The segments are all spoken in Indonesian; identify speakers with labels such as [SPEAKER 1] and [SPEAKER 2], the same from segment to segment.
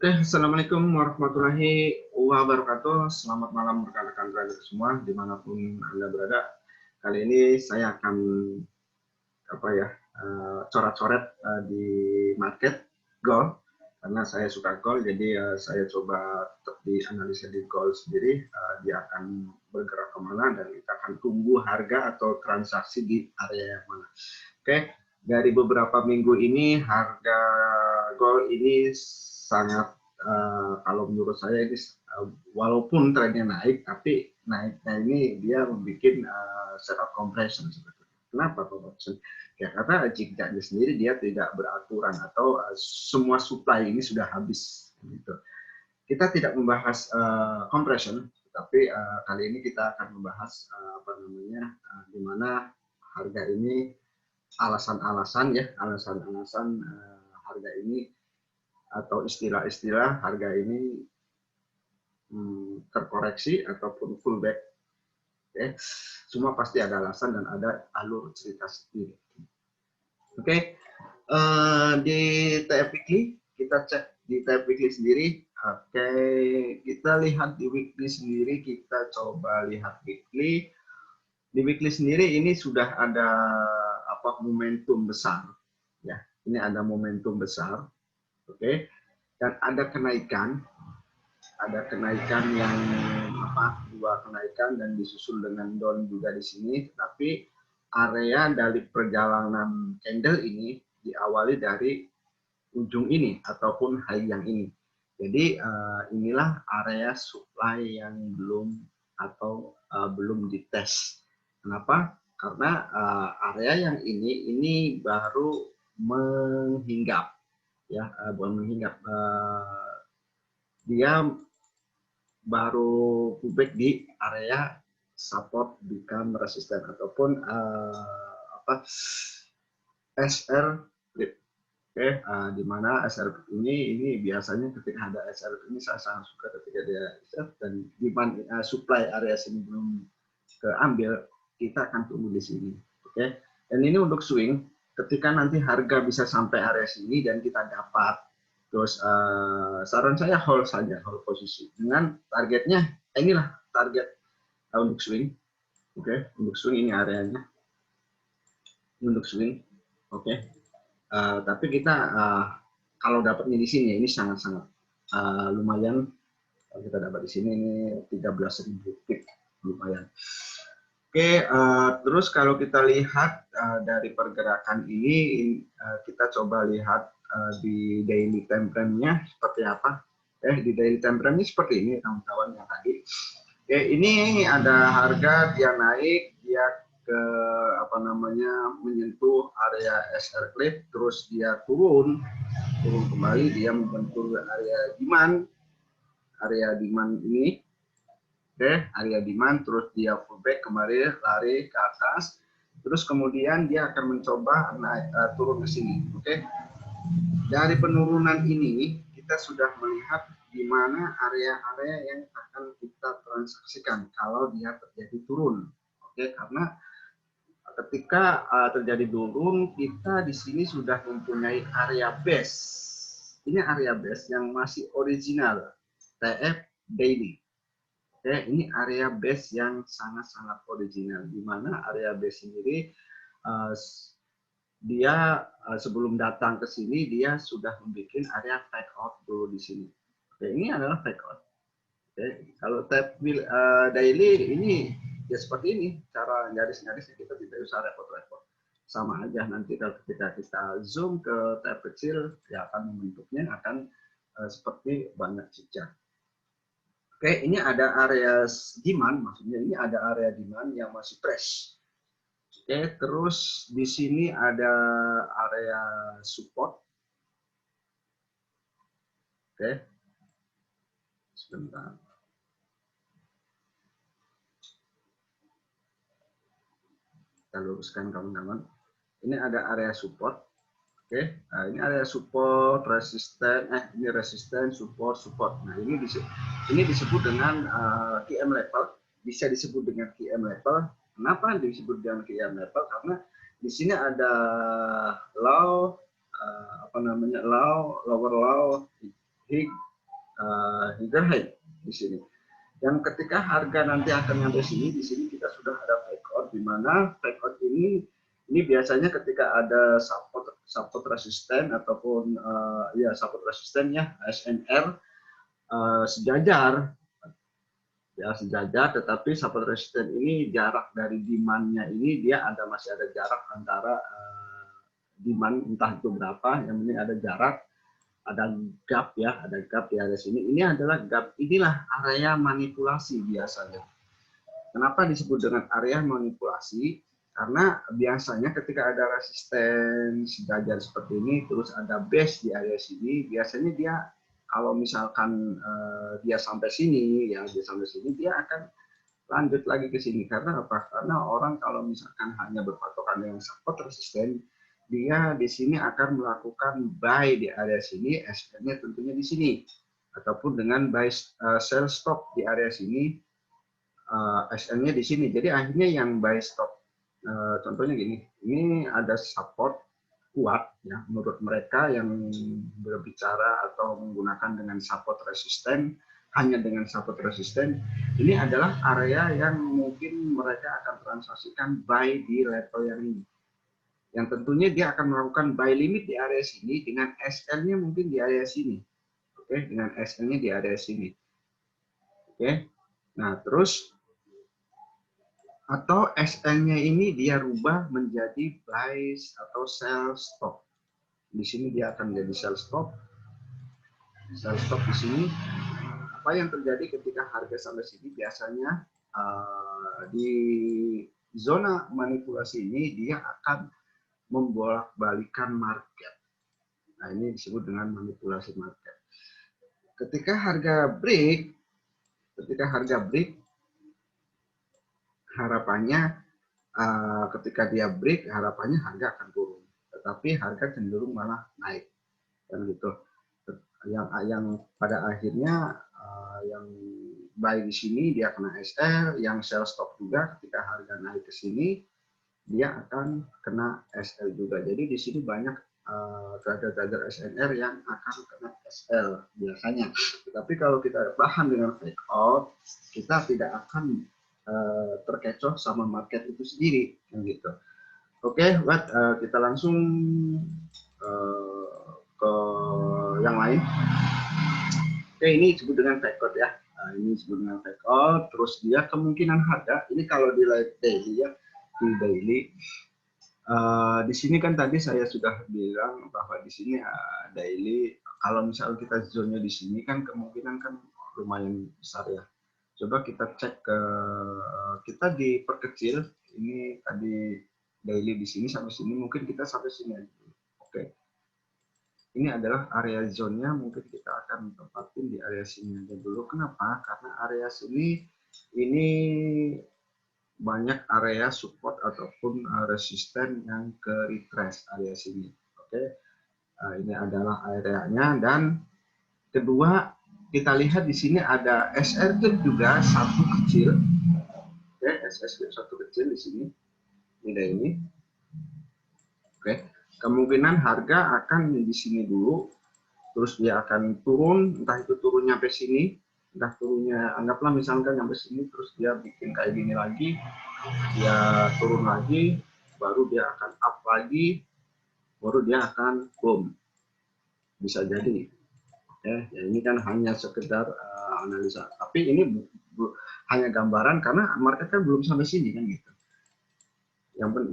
[SPEAKER 1] Assalamualaikum warahmatullahi wabarakatuh. Selamat malam rekan-rekan trader semua, dimanapun Anda berada. Kali ini saya akan coret-coret di market gold, karena saya suka gold, jadi saya coba dianalisa di gold sendiri. Dia akan bergerak kemana dan kita akan tunggu harga atau transaksi di area yang mana. Oke, dari beberapa minggu ini harga gold ini sangat kalau menurut saya ini walaupun trennya naik, tapi naiknya ini dia membuat setup compression sebetulnya. Kenapa compression? Ya karena zigzagnya sendiri dia tidak beraturan atau semua supply ini sudah habis. Gitu. Kita tidak membahas compression, tapi kali ini kita akan membahas di mana harga ini alasan-alasan harga ini atau istilah-istilah harga ini terkoreksi ataupun fullback. Oke, semua pasti ada alasan dan ada alur cerita sendiri. Oke, di TF Weekly kita cek di TF Weekly sendiri. Oke, kita lihat di weekly sendiri, kita coba lihat weekly. Di weekly sendiri ini sudah ada momentum besar, ya. Ini ada momentum besar. Oke, dan ada kenaikan yang dua kenaikan dan disusul dengan down juga di sini. Tapi area dari perjalanan candle ini diawali dari ujung ini ataupun high yang ini. Jadi inilah area supply yang belum dites. Kenapa? Karena area yang ini baru menghinggap. Ya, bukan menghinggap, dia baru pullback di area support become resistant ataupun SR flip. Oke, di mana SR ini biasanya ketika ada SR ini saya sangat suka ketika dia SR dan demand supply area sini belum keambil, kita akan tunggu di sini. Oke, dan ini untuk swing. Ketika nanti harga bisa sampai area sini dan kita dapat, terus saran saya hold saja, hold posisi dengan targetnya. Inilah target untuk swing. Oke, untuk swing ini areanya untuk swing. Oke, tapi kita kalau dapatnya di sini ini sangat-sangat lumayan. Kalau kita dapat di sini ini 13.000 pip, lumayan. Oke, terus kalau kita lihat dari pergerakan ini, kita coba lihat di daily time frame-nya seperti apa. Di daily time frame ini seperti ini, kawan-kawan yang tadi. Oke, ini ada harga dia naik, dia ke menyentuh area SR cliff, terus dia turun kembali, dia membentuk area demand ini. Oke, area demand, terus dia pullback kembali, lari ke atas, terus kemudian dia akan mencoba naik turun ke sini. Oke, dari penurunan ini kita sudah melihat di mana area-area yang akan kita transaksikan kalau dia terjadi turun. Oke, karena ketika terjadi turun, kita di sini sudah mempunyai area base. Ini area base yang masih original, TF daily. Oke, ini area base yang sangat-sangat original, di mana area base sendiri dia sebelum datang ke sini dia sudah membuat area take out dulu di sini. Oke, ini adalah take out. Oke, kalau tab daily ini ya seperti ini, cara garis-garisnya kita tidak usah repot-repot. Sama aja nanti kalau ketika kita zoom ke tab kecil, ya akan membentuknya akan seperti banyak cicak. Oke, ini ada area demand, maksudnya ini ada area demand yang masih fresh. Oke, terus di sini ada area support. Oke, sebentar. Kita luruskan kawan-kawan. Ini ada area support. Oke, nah, ini area support, resisten, ini resisten, support. Nah, ini disebut dengan QM level, bisa disebut dengan QM level. Kenapa disebut dengan QM level? Karena di sini ada low, lower low, high, hidden height di sini. Dan ketika harga nanti akan nyampe sini, di sini kita sudah ada breakout, di mana breakout ini biasanya ketika ada support resisten ataupun ya support resisten ya SNR sejajar ya sejajar, tetapi support resisten ini jarak dari demand-nya ini dia masih ada jarak antara demand entah itu berapa, yang penting ada jarak, ada gap ya, ada gap di area sini. Ini adalah gap, inilah area manipulasi biasanya. Kenapa disebut dengan area manipulasi? Karena biasanya ketika ada resisten sejajar seperti ini, terus ada base di area sini, biasanya dia kalau misalkan dia sampai sini, ya dia sampai sini, dia akan lanjut lagi ke sini. Karena apa? Karena orang kalau misalkan hanya berpatokan dengan support resisten, dia di sini akan melakukan buy di area sini, SL-nya tentunya di sini, ataupun dengan buy sell stop di area sini, SL-nya di sini. Jadi akhirnya yang buy stop, contohnya gini, ini ada support kuat ya menurut mereka yang berbicara atau menggunakan dengan support resisten, hanya dengan support resisten, ini adalah area yang mungkin mereka akan transaksikan buy di level yang ini. Yang tentunya dia akan melakukan buy limit di area sini dengan SL-nya mungkin di area sini. Oke, dengan SL-nya di area sini. Oke. Nah, terus atau SL-nya ini dia rubah menjadi buy atau sell stop. Di sini dia akan menjadi sell stop. Sell stop di sini. Apa yang terjadi ketika harga sampai sini biasanya di zona manipulasi ini dia akan membolak-balikan market. Nah, ini disebut dengan manipulasi market. Ketika harga break, harapannya ketika dia break, harapannya harga akan turun. Tetapi harga cenderung malah naik. Dan gitu. Yang pada akhirnya yang buy di sini dia kena SL, yang sell stop juga ketika harga naik ke sini dia akan kena SL juga. Jadi di sini banyak trader-trader SNR yang akan kena SL biasanya. Tetapi kalau kita bahan dengan fake out, kita tidak akan terkecoh sama market itu sendiri, gitu. Oke, kita langsung ke yang lain. Oke, ini disebut dengan fake out ya. Nah, ini disebut dengan fake out. Terus dia kemungkinan harga, ini kalau di daily ya, di daily. Di sini kan tadi saya sudah bilang bahwa di sini daily, kalau misalnya kita zone-nya di sini kan kemungkinan kan lumayan besar ya. Coba kita cek ke, kita diperkecil, ini tadi daily di sini sampai sini, mungkin kita sampai sini aja. Oke. Ini adalah area zone-nya, mungkin kita akan tempatin di area sini aja dulu. Kenapa? Karena area sini ini banyak area support ataupun resisten yang ke retrace area sini. Oke, ini adalah areanya. Dan kedua, kita lihat di sini ada SR juga satu kecil. Oke, SR satu kecil di sini. Ini. Oke, kemungkinan harga akan di sini dulu, terus dia akan turun, entah itu turun nyampe sini, entah turunnya anggaplah misalkan sampai sini, terus dia bikin kayak gini lagi, dia turun lagi, baru dia akan up lagi, baru dia akan boom, bisa jadi. Ya ini kan hanya sekedar analisa, tapi ini hanya gambaran karena market kan belum sampai sini kan gitu.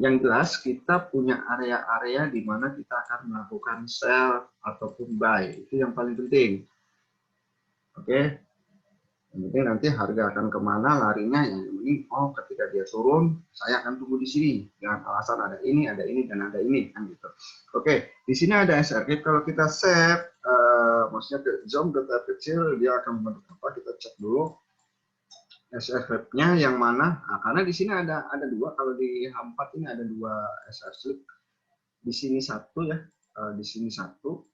[SPEAKER 1] Yang jelas kita punya area-area di mana kita akan melakukan sell ataupun buy, itu yang paling penting. Oke. Yang penting nanti harga akan kemana larinya, yang penting ketika dia turun saya akan tunggu di sini dengan alasan ada ini dan ada ini kan gitu. Oke, di sini ada SRK. Kalau kita set maksudnya ke zoom ke tab kecil, dia akan membentuk apa, kita cek dulu SRK-nya yang mana. Nah, karena di sini ada dua, kalau di H4 ini ada dua SR slip, di sini satu ya, di sini satu,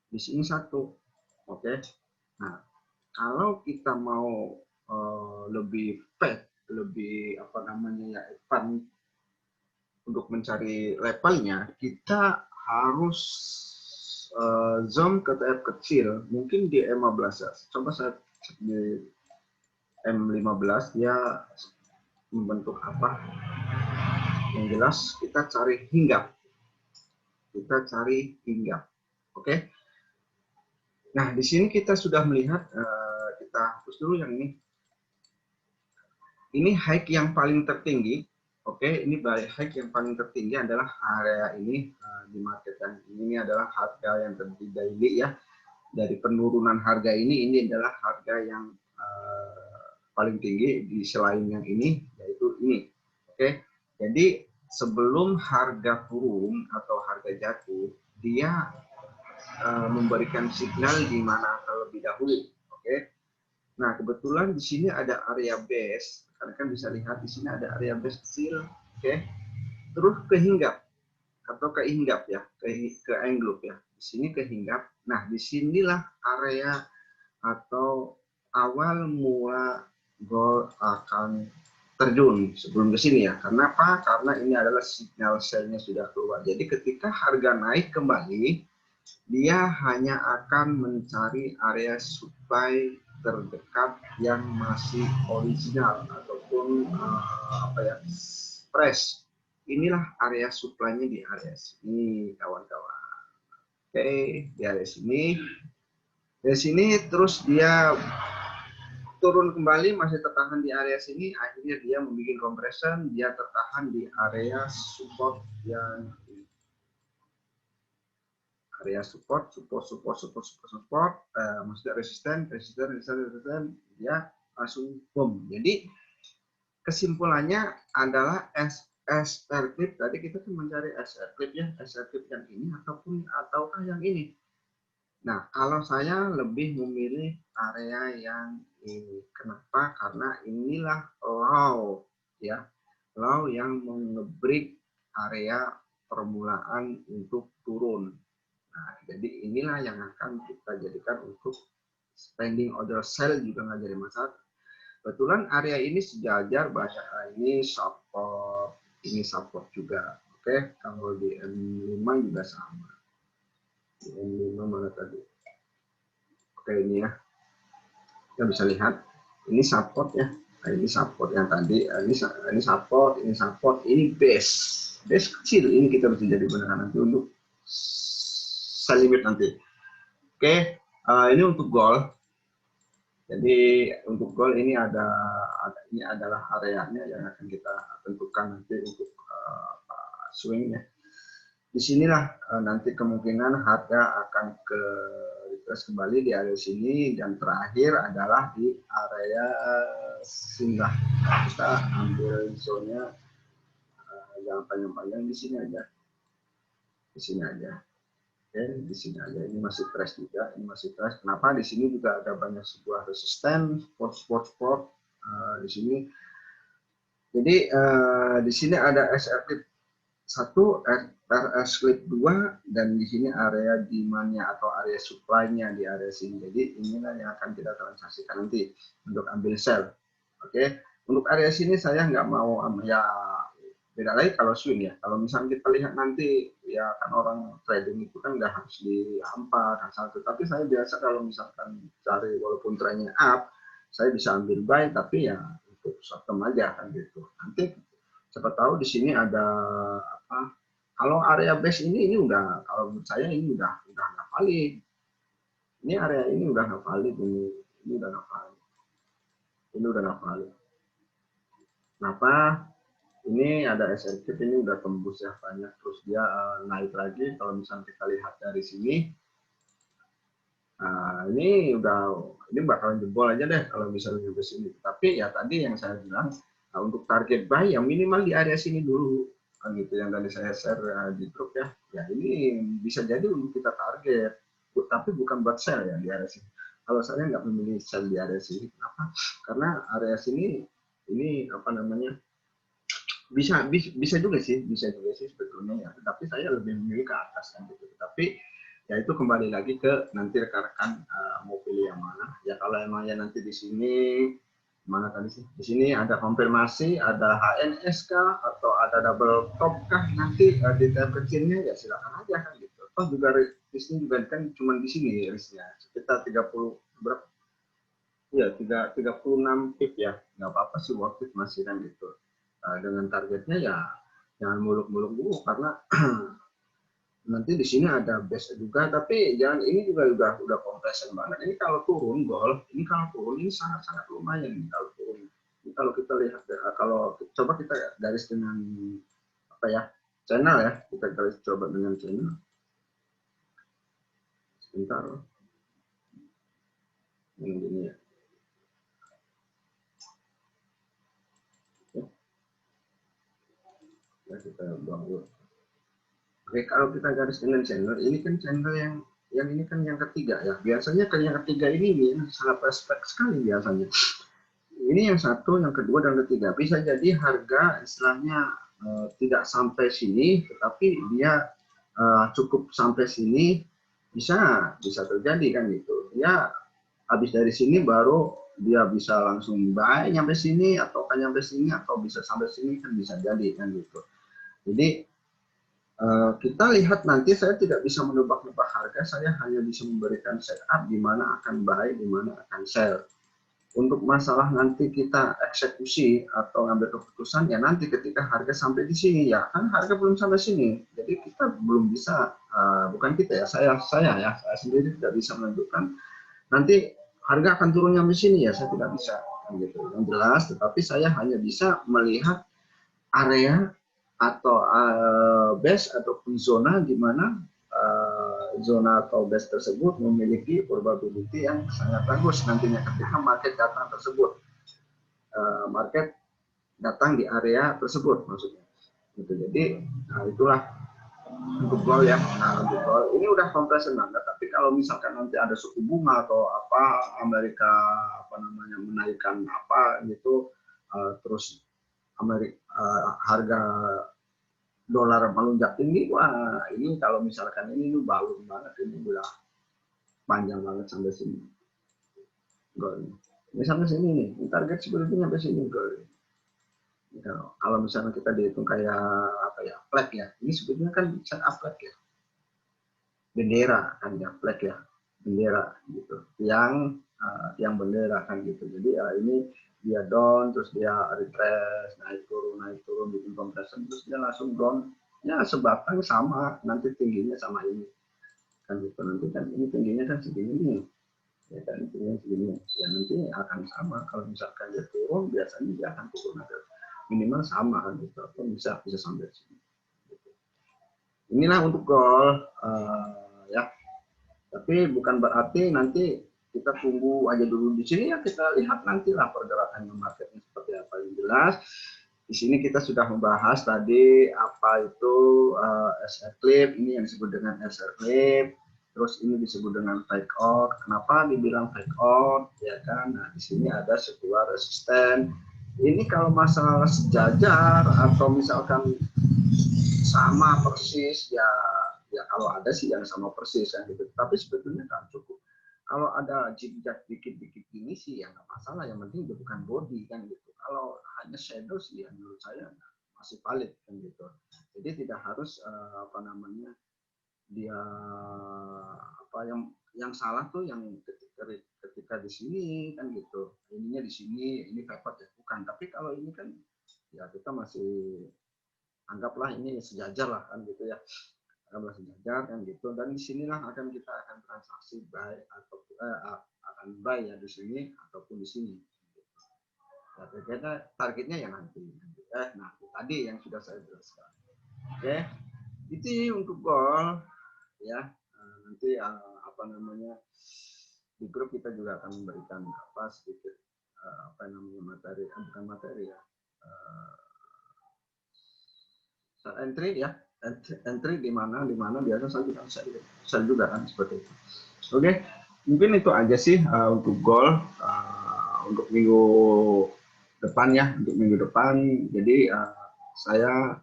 [SPEAKER 1] di sini satu. Oke, nah kalau kita mau lebih lebih apa namanya ya, advance untuk mencari levelnya, kita harus zoom ke TF kecil, mungkin di M15 ya. Coba saya cek di M15 dia membentuk apa. Yang jelas kita cari hinggap. Kita cari hinggap. Oke. Nah, di sini kita sudah melihat, kita hapus dulu yang ini. Ini high yang paling tertinggi. Oke, ini high yang paling tertinggi adalah area ini di market, dan ini adalah harga yang tertinggi daily ya. Dari penurunan harga ini adalah harga yang paling tinggi di selain yang ini, yaitu ini. Oke, jadi sebelum harga turun atau harga jatuh, dia memberikan signal di mana terlebih dahulu. Oke. Nah, kebetulan di sini ada area base. Kalian bisa lihat di sini ada area base kecil. Oke. Terus ke hinggap atau ke hinggap ya, ke englobe ya. Di sini ke hinggap. Nah, disinilah area atau awal mula gold akan terjun sebelum ke sini ya. Kenapa? Karena ini adalah signal sell-nya sudah keluar. Jadi ketika harga naik kembali, dia hanya akan mencari area supply terdekat yang masih original ataupun fresh. Inilah area supply-nya di area sini, kawan-kawan. Oke, di area sini. Dari sini terus dia turun kembali, masih tertahan di area sini, akhirnya dia membuat compression, dia tertahan di area support yang area support, maksudnya resisten, dia langsung boom. Jadi kesimpulannya adalah SR clip, tadi kita tuh mencari SR clip ya, SR clip yang ini ataukah yang ini. Nah, kalau saya lebih memilih area yang ini. Kenapa? Karena inilah low ya, low yang mengebreak area permulaan untuk turun. Nah, jadi inilah yang akan kita jadikan untuk standing order sell juga nggak jadi masalah. Kebetulan area ini sejajar banyak, ini support juga. Oke, kalau di M5 juga sama. Di M5 mana tadi? Oke, ini ya. Kita bisa lihat ini support ya. Nah, ini support yang tadi, ini support, ini base kecil. Ini kita bisa jadi beneran nanti untuk sell limit nanti. Oke, ini untuk gold. Jadi untuk gold ini ini adalah areanya yang akan kita tentukan nanti untuk swingnya. Disinilah nanti kemungkinan harga akan ke retrace kembali di area sini, dan terakhir adalah di area singgah. Kita ambil zone-nya jangan panjang-panjang, di sini aja. Di sini aja. Oke, di sini aja. Ini masih trash juga. Ini masih trash. Kenapa? Di sini juga ada banyak sebuah resisten, support di sini. Jadi di sini ada SR clip 1, RS clip 2, dan di sini area demand-nya atau area supply-nya di area sini. Jadi inilah yang akan kita transaksikan nanti untuk ambil sell. Oke, untuk area sini saya nggak mau ya. Beda lagi kalau swing ya. Kalau misalnya kita lihat nanti, ya kan orang trading itu kan nggak harus dihampa dan satu. Tapi saya biasa kalau misalkan cari walaupun trennya up, saya bisa ambil buy, tapi ya untuk short term aja kan gitu. Nanti siapa tahu di sini ada apa? Kalau area base ini udah, kalau menurut saya ini udah nggak valid. Ini area ini udah nggak valid, ini udah nggak valid. Ini udah nggak valid. Kenapa? Ini ada SR clip, ini udah tembus ya banyak, terus dia naik lagi. Kalau misalnya kita lihat dari sini, ini bakalan jebol aja deh kalau misalnya ke sini. Tapi ya tadi yang saya bilang, untuk target buy yang minimal di area sini dulu, kan gitu yang tadi saya share di grup ya. Ya ini bisa jadi untuk kita target, tapi bukan buat sell ya di area sini. Kalau saya nggak memilih sell di area sini, kenapa? Karena area sini ini apa namanya? Bisa juga sih sebetulnya ya, tapi saya lebih memilih ke atas kan gitu. Tapi ya itu kembali lagi ke nanti rekan-rekan mau pilih yang mana ya. Kalau emangnya nanti di sini mana tadi sih, di sini ada konfirmasi, ada HNS kah atau ada double top kah nanti di tab kecilnya, ya silakan aja kan gitu. Toh juga ini juga kan cuma di sini risknya sekitar 30 berapa ya 36 pip ya, nggak apa-apa sih, worth it masih kan gitu. Dengan targetnya ya jangan muluk-muluk dulu karena nanti di sini ada base juga, tapi jangan ini juga udah compression banget. Ini kalau turun gol, ini kalau turun ini sangat-sangat lumayan nih kalau turun. Ini kalau kita lihat kalau coba kita garis dengan apa ya channel ya, kita garis coba dengan channel. Sebentar, ini ya. Ya kita buang dulu. Oke, kalau kita garis dengan channel, ini kan channel yang ini kan yang ketiga ya. Biasanya kan yang ketiga ini sangat respect sekali biasanya. Ini yang satu, yang kedua, dan ketiga. Bisa jadi harga istilahnya tidak sampai sini, tetapi dia cukup sampai sini, bisa terjadi kan gitu. Ya habis dari sini baru dia bisa langsung buy nyampe sini, atau kan nyampe sini, atau bisa sampai sini kan bisa jadi kan gitu. Jadi kita lihat nanti, saya tidak bisa menebak-nebak harga, saya hanya bisa memberikan setup di mana akan buy, di mana akan sell. Untuk masalah nanti kita eksekusi atau ngambil keputusan ya nanti ketika harga sampai di sini, ya kan harga belum sampai sini, jadi kita belum bisa, bukan kita ya, saya sendiri tidak bisa menentukan nanti harga akan turun sampai sini, ya saya tidak bisa kan gitu yang jelas. Tetapi saya hanya bisa melihat area atau base ataupun zona di mana zona atau base tersebut memiliki probability yang sangat bagus nantinya ketika market datang tersebut, market datang di area tersebut maksudnya gitu. Jadi itulah untuk gol ya. Untuk gol ini udah compression banget, tapi kalau misalkan nanti ada suku bunga atau apa, Amerika apa namanya menaikkan apa gitu, terus Amerika harga dolar melonjak tinggi, wah ini kalau misalkan ini balon banget, ini udah panjang banget sampai sini gol. Ini sampai sini nih, target sebelumnya sampai sini gol. Kalau misalnya kita dihitung kayak apa ya, flag ya, ini sebetulnya kan setup flag ya, bendera kan ya, flag ya, bendera gitu, yang bendera kan gitu. Jadi ini dia down, terus dia retrace, naik turun bikin compression, terus dia langsung down ya sebatang sama, nanti tingginya sama ini kan gitu. Nanti kan ini tingginya kan segini nih ya kan, tingginya segini ya, nanti akan sama. Kalau misalkan dia turun, biasanya dia akan turun ada minimal sama kan gitu, atau bisa sampai sini gitu. Inilah untuk gol ya, tapi bukan berarti nanti kita tunggu aja dulu di sini ya, kita lihat nantilah pergerakan marketnya seperti apa. Yang jelas di sini kita sudah membahas tadi apa itu SR clip, ini yang disebut dengan SR clip, terus ini disebut dengan fake out. Kenapa dibilang fake out ya kan? Nah di sini ada sebuah resisten. Ini kalau masalah sejajar atau misalkan sama persis ya kalau ada sih yang sama persis kan gitu, tapi sebetulnya kan cukup kalau ada jejak dikit-dikit ini sih ya nggak masalah, yang penting itu bukan body kan gitu. Kalau hanya shadow sih ya menurut saya masih valid kan gitu. Jadi tidak harus apa namanya dia apa yang salah tuh yang ketika di sini kan gitu, ininya di sini ini pepet ya bukan. Tapi kalau ini kan ya kita masih anggaplah ini sejajar lah kan gitu ya, akan sejajar kan gitu. Dan disinilah kita akan transaksi buy atau akan buy ya di sini ataupun di sini. Ya, targetnya ya nanti. Nah tadi yang sudah saya jelaskan. Oke, itu untuk gol ya. Nanti apa namanya di grup kita juga akan memberikan apa sedikit apa namanya materi, bukan materi ya. Entry ya, entry di mana biasa saya juga kan seperti itu. Oke, mungkin itu aja sih untuk gol untuk minggu depan ya, untuk minggu depan. Jadi saya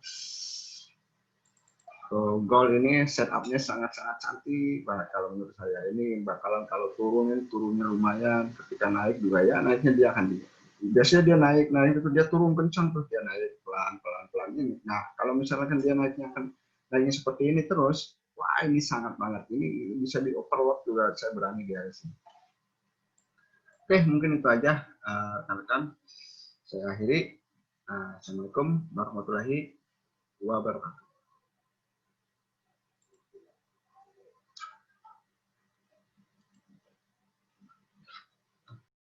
[SPEAKER 1] gol ini setupnya sangat-sangat cantik banget kalau menurut saya. Ini bakalan kalau turunnya lumayan, ketika naik juga ya naiknya dia akan biasanya dia naik itu dia turun kencang, terus dia naik pelan ini. Nah kalau misalkan dia naiknya seperti ini terus, wah ini sangat banget, ini bisa di overload juga, saya berani di area sini. Oke, mungkin itu aja rekan-rekan. Saya akhiri. Assalamualaikum warahmatullahi wabarakatuh.